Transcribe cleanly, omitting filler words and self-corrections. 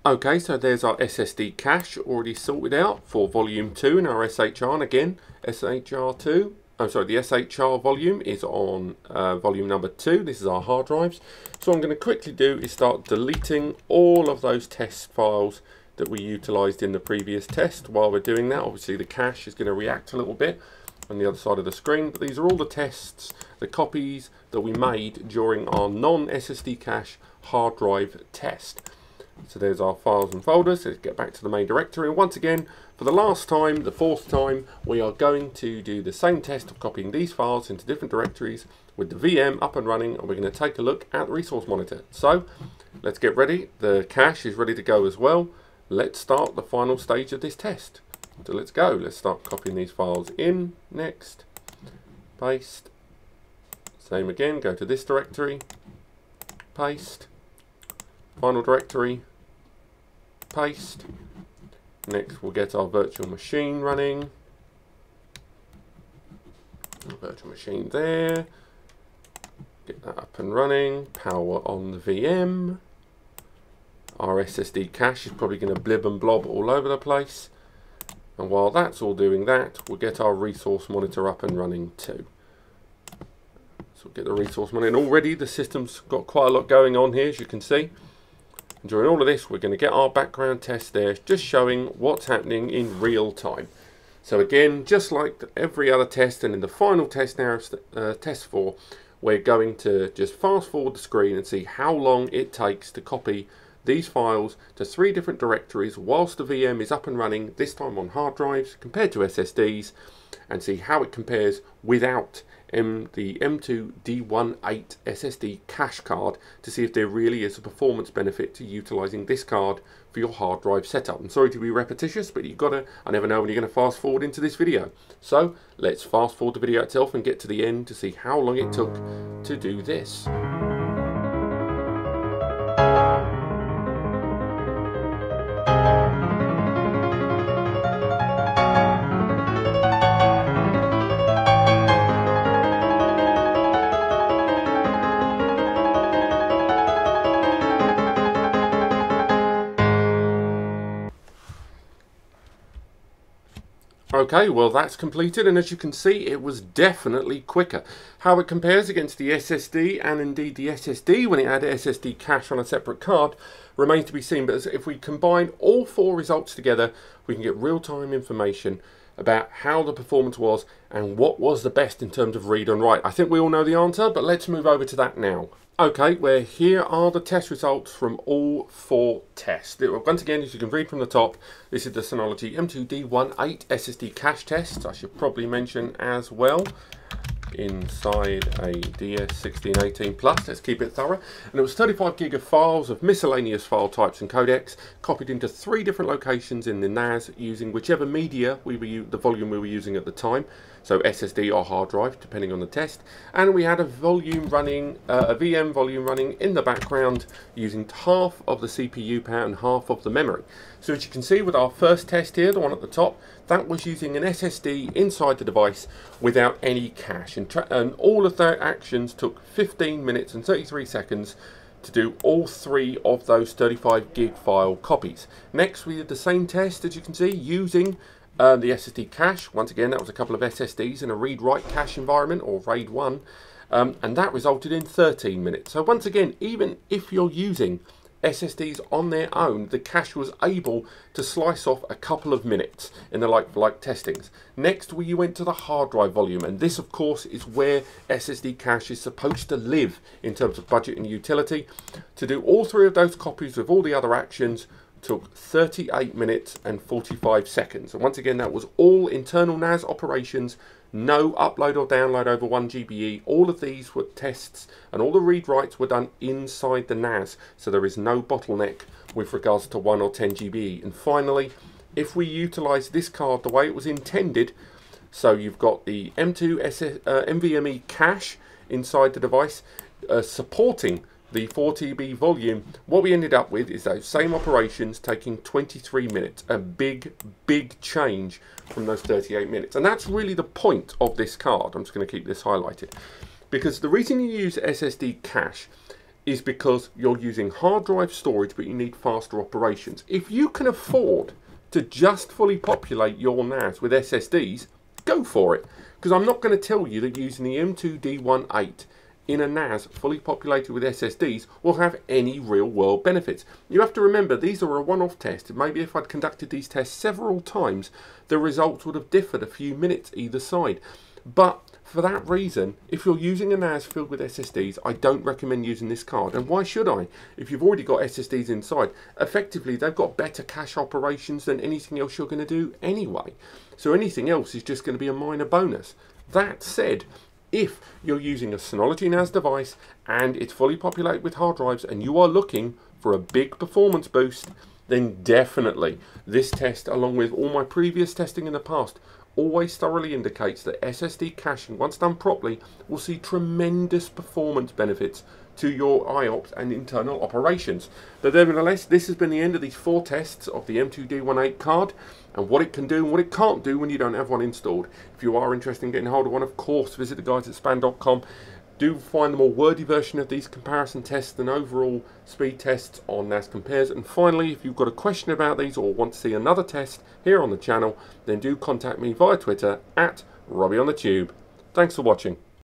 Okay, so there's our SSD cache already sorted out for volume 2 in our SHR, and again, the SHR volume is on volume number 2. This is our hard drives. So what I'm going to quickly do is start deleting all of those test files that we utilized in the previous test. While we're doing that, obviously the cache is going to react a little bit on the other side of the screen, but these are all the tests, the copies that we made during our non-SSD cache hard drive test. So there's our files and folders. Let's get back to the main directory, and once again, for the last time, the fourth time, we are going to do the same test of copying these files into different directories with the VM up and running, and we're going to take a look at the resource monitor. So let's get ready. The cache is ready to go as well. Let's start the final stage of this test. So let's go. Let's start copying these files in. Next, paste. Same again, go to this directory, paste. Final directory, paste. Next we'll get our virtual machine running. Virtual machine there. Get that up and running. Power on the VM. Our SSD cache is probably going to blib and blob all over the place. And while that's all doing that, we'll get our resource monitor up and running too. So we'll get the resource monitor. And already the system's got quite a lot going on here, as you can see. And during all of this, we're going to get our background test there, just showing what's happening in real time. So again, just like every other test, and in the final test now, test 4, we're going to just fast forward the screen and see how long it takes to copy these files to 3 different directories whilst the VM is up and running, this time on hard drives compared to SSDs, and see how it compares without the M2D18 SSD cache card, to see if there really is a performance benefit to utilizing this card for your hard drive setup. I'm sorry to be repetitious, but you've got to, I never know when you're going to fast forward into this video. So let's fast forward the video itself and get to the end to see how long it took to do this. Okay, well that's completed, and as you can see, it was definitely quicker. How it compares against the SSD, and indeed the SSD when it had SSD cache on a separate card, remains to be seen. But if we combine all 4 results together, we can get real-time information about how the performance was and what was the best in terms of read and write. I think we all know the answer, but let's move over to that now. Okay, well here are the test results from all 4 tests. Once again, as you can read from the top, this is the Synology M2D18 SSD cache test. I should probably mention as well, inside a DS1618 Plus, let's keep it thorough. And it was 35 gig of files of miscellaneous file types and codecs, copied into 3 different locations in the NAS using whichever media the volume we were using at the time. So SSD or hard drive, depending on the test. And we had a volume running, a VM volume running in the background using half of the CPU power and half of the memory. So as you can see with our first test here, the one at the top, that was using an SSD inside the device without any cache. And all of their actions took 15 minutes and 33 seconds to do all 3 of those 35 gig file copies. Next, we did the same test, as you can see, using the SSD cache. Once again, that was a couple of SSDs in a read-write cache environment, or RAID 1, and that resulted in 13 minutes. So once again, even if you're using SSDs on their own, the cache was able to slice off a couple of minutes in the like-for-like testings. Next, we went to the hard drive volume, and this of course is where SSD cache is supposed to live in terms of budget and utility. To do all 3 of those copies with all the other actions took 38 minutes and 45 seconds. And once again, that was all internal NAS operations, no upload or download over 1 GBE. All of these were tests, and all the read-writes were done inside the NAS, so there is no bottleneck with regards to 1 or 10 GBE. And finally, if we utilize this card the way it was intended, so you've got the M2 NVMe cache inside the device supporting the 4 TB volume, what we ended up with is those same operations taking 23 minutes. A big change from those 38 minutes. And that's really the point of this card. I'm just going to keep this highlighted, because the reason you use SSD cache is because you're using hard drive storage, but you need faster operations. If you can afford to just fully populate your NAS with SSDs, go for it. Because I'm not going to tell you that using the M2D18 in a NAS fully populated with SSDs will have any real world benefits. You have to remember, these are a one-off test. Maybe if I'd conducted these tests several times, the results would have differed a few minutes either side. But for that reason, if you're using a NAS filled with SSDs, I don't recommend using this card. And why should I? If you've already got SSDs inside, effectively they've got better cache operations than anything else you're going to do anyway. So anything else is just going to be a minor bonus. That said, if you're using a Synology NAS device and it's fully populated with hard drives and you are looking for a big performance boost, then definitely this test, along with all my previous testing in the past, always thoroughly indicates that SSD caching, once done properly, will see tremendous performance benefits to your IOPS and internal operations. But nevertheless, this has been the end of these 4 tests of the M2D18 card and what it can do and what it can't do when you don't have one installed. If you are interested in getting hold of one, of course, visit the guys at span.com. Do find the more wordy version of these comparison tests and overall speed tests on NAS Compares. And finally, if you've got a question about these or want to see another test here on the channel, then do contact me via Twitter at RobbieOnTheTube. Thanks for watching.